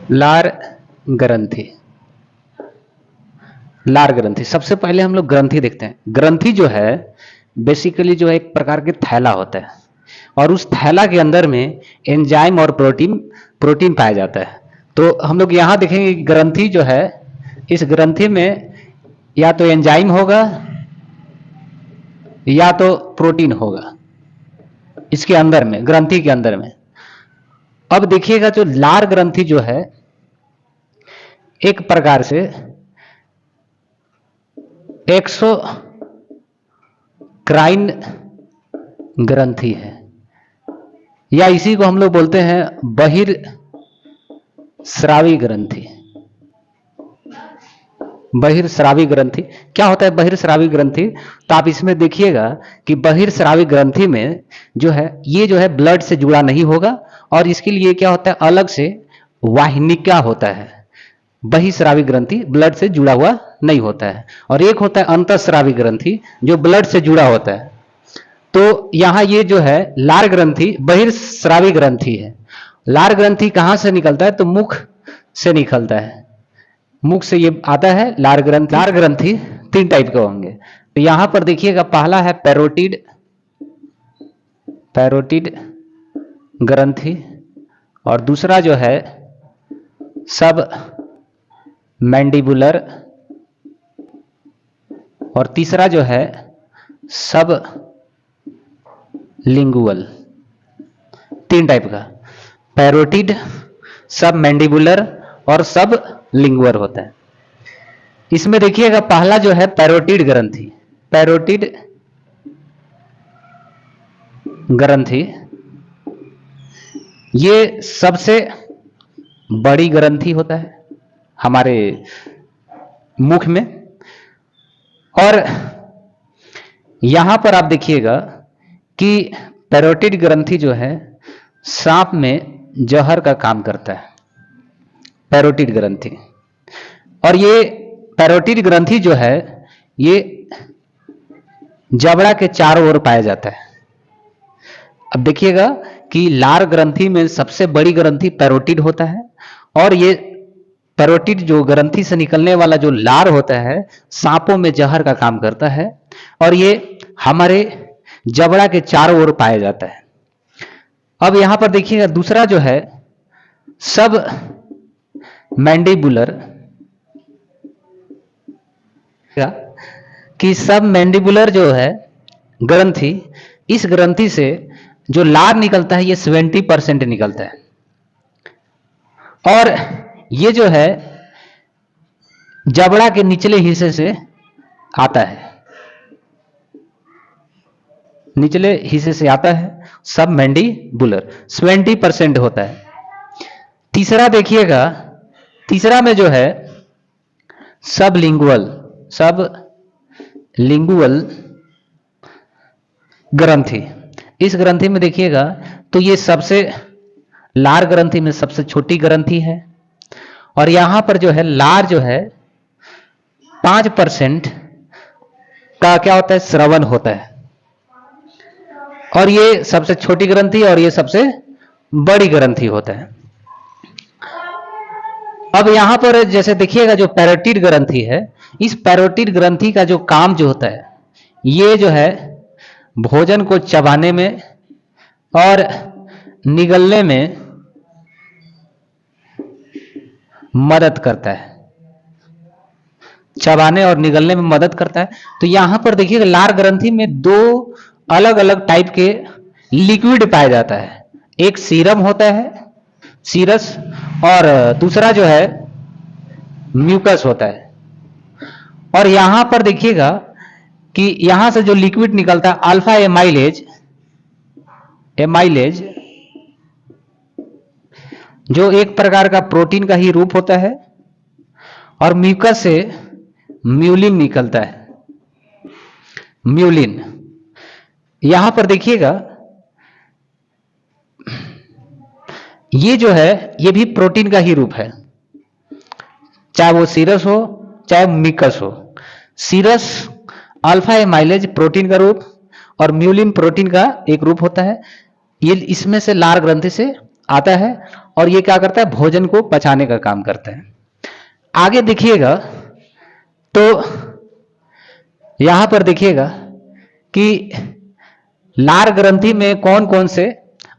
लार ग्रंथि। लार ग्रंथि, सबसे पहले हम लोग ग्रंथि देखते हैं। ग्रंथि जो है बेसिकली जो है एक प्रकार के थैला होता है, और उस थैला के अंदर में एंजाइम और प्रोटीन प्रोटीन पाया जाता है। तो हम लोग यहां देखेंगे कि ग्रंथि जो है, इस ग्रंथि में या तो एंजाइम होगा या तो प्रोटीन होगा इसके अंदर में, ग्रंथि के अंदर में। अब देखिएगा जो लार ग्रंथि जो है एक प्रकार से एक्सोक्राइन ग्रंथि है, या इसी को हम लोग बोलते हैं बहिर्स्रावी ग्रंथि। बहिर्स्रावी ग्रंथि क्या होता है? बहिर्स्रावी ग्रंथि, तो आप इसमें देखिएगा कि बहिर्स्रावी ग्रंथि में जो है ये जो है ब्लड से जुड़ा नहीं होगा, और इसके लिए क्या होता है अलग से वाहिनिका होता है। बहिस्रावी ग्रंथि ब्लड से जुड़ा हुआ नहीं होता है, और एक होता है अंतःस्रावी ग्रंथि जो ब्लड से जुड़ा होता है। तो यहां ये जो है लार ग्रंथि बहिर्स्रावी ग्रंथि है। लार ग्रंथि कहां से निकलता है? तो मुख से निकलता है, मुख से ये आता है लार ग्रंथि। लार ग्रंथि तीन टाइप के होंगे। तो यहां पर देखिएगा पहला है पैरोटिड, पैरोटिड ग्रंथि, और दूसरा जो है सब मैंडिबुलर, और तीसरा जो है सब लिंगुअल। तीन टाइप का पैरोटिड, सब मैंडिबुलर और सब लिंगुअल होता है। इसमें देखिएगा पहला जो है पैरोटिड ग्रंथि। पैरोटिड ग्रंथि ये सबसे बड़ी ग्रंथि होता है हमारे मुख में, और यहां पर आप देखिएगा कि पैरोटिड ग्रंथि जो है सांप में जहर का काम करता है, पैरोटिड ग्रंथि। और ये पैरोटिड ग्रंथि जो है ये जबड़ा के चारों ओर पाया जाता है। अब देखिएगा कि लार ग्रंथि में सबसे बड़ी ग्रंथि पैरोटिड होता है, और ये पैरोटिड जो ग्रंथि से निकलने वाला जो लार होता है सांपों में जहर का काम करता है, और ये हमारे जबड़ा के चारों ओर पाया जाता है। अब यहां पर देखिएगा दूसरा जो है सब मैंडिबुलर, कि सब मैंडिबुलर जो है ग्रंथि, इस ग्रंथि से जो लार निकलता है ये 70% निकलता है, और ये जो है जबड़ा के निचले हिस्से से आता है, निचले हिस्से से आता है, सब मैंडिबुलर 70% होता है। तीसरा देखिएगा, तीसरा में जो है सब लिंगुअल, सब लिंगुअल ग्रंथि। इस ग्रंथि में देखिएगा तो ये सबसे लार ग्रंथि में सबसे छोटी ग्रंथि है, और यहां पर जो है लार जो है 5% का क्या होता है श्रवण होता है, और ये सबसे छोटी ग्रंथि और ये सबसे बड़ी ग्रंथि होता है। अब यहां पर जैसे देखिएगा जो पैरोटिड ग्रंथि है, इस पैरोटिड ग्रंथि का जो काम जो होता है ये जो है भोजन को चबाने में और निगलने में मदद करता है, चबाने और निगलने में मदद करता है। तो यहां पर देखिएगा लार ग्रंथि में दो अलग अलग टाइप के लिक्विड पाया जाता है, एक सीरम होता है, सीरस, और दूसरा जो है म्यूकस होता है। और यहां पर देखिएगा कि यहां से जो लिक्विड निकलता है अल्फा एमाइलेज, एमाइलेज जो एक प्रकार का प्रोटीन का ही रूप होता है, और म्यूकस से म्यूलिन निकलता है, म्यूलिन। यहां पर देखिएगा ये जो है ये भी प्रोटीन का ही रूप है, चाहे वो सीरस हो चाहे म्यूकस हो। सीरस अल्फा एमाइलेज प्रोटीन का रूप और म्यूलिन प्रोटीन का एक रूप होता है। ये इसमें से लार ग्रंथि से आता है, और ये क्या करता है, भोजन को पचाने का काम करता है। आगे देखिएगा तो यहां पर देखिएगा कि लार ग्रंथि में कौन कौन से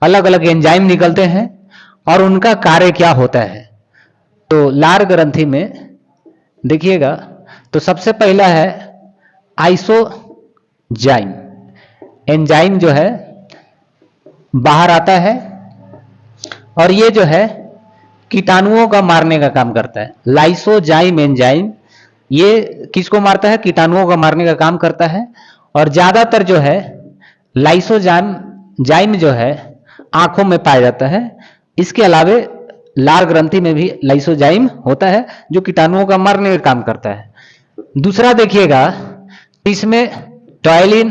अलग अलग एंजाइम निकलते हैं और उनका कार्य क्या होता है। तो लार ग्रंथि में देखिएगा तो सबसे पहला है आइसोजाइम। एंजाइम जो है बाहर आता है और ये जो है कीटाणुओं का मारने का काम करता है। लाइसोजाइम एंजाइम ये किसको मारता है, कीटाणुओं का मारने का काम करता है। और ज्यादातर जो है लाइसोजाइम जो है आंखों में पाया जाता है। इसके अलावे लार ग्रंथि में भी लाइसोजाइम होता है जो कीटाणुओं का मारने का काम करता है। दूसरा देखिएगा इसमें टॉयलिन,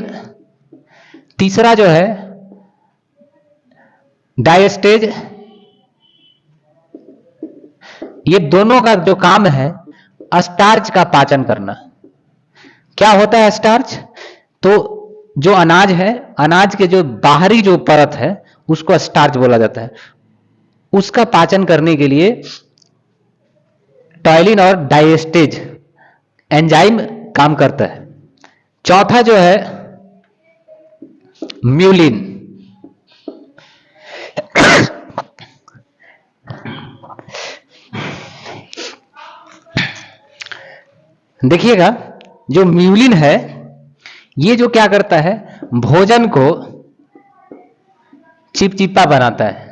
तीसरा जो है डायस्टेज। ये दोनों का जो काम है स्टार्च का पाचन करना। क्या होता है स्टार्च, तो जो अनाज है, अनाज के जो बाहरी जो परत है उसको स्टार्च बोला जाता है। उसका पाचन करने के लिए टॉयलिन और डायस्टेज एंजाइम काम करता है। चौथा जो है म्यूलिन। देखिएगा जो म्यूलिन है ये जो क्या करता है, भोजन को चिपचिपा बनाता है,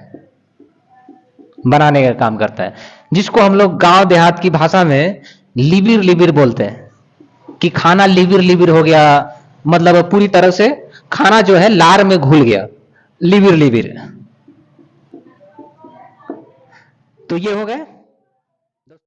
बनाने का काम करता है, जिसको हम लोग गांव देहात की भाषा में लिबिर लिबिर बोलते हैं कि खाना लिबिर लिबिर हो गया, मतलब पूरी तरह से खाना जो है लार में घुल गया, लिबिर लिबिर। तो ये हो गया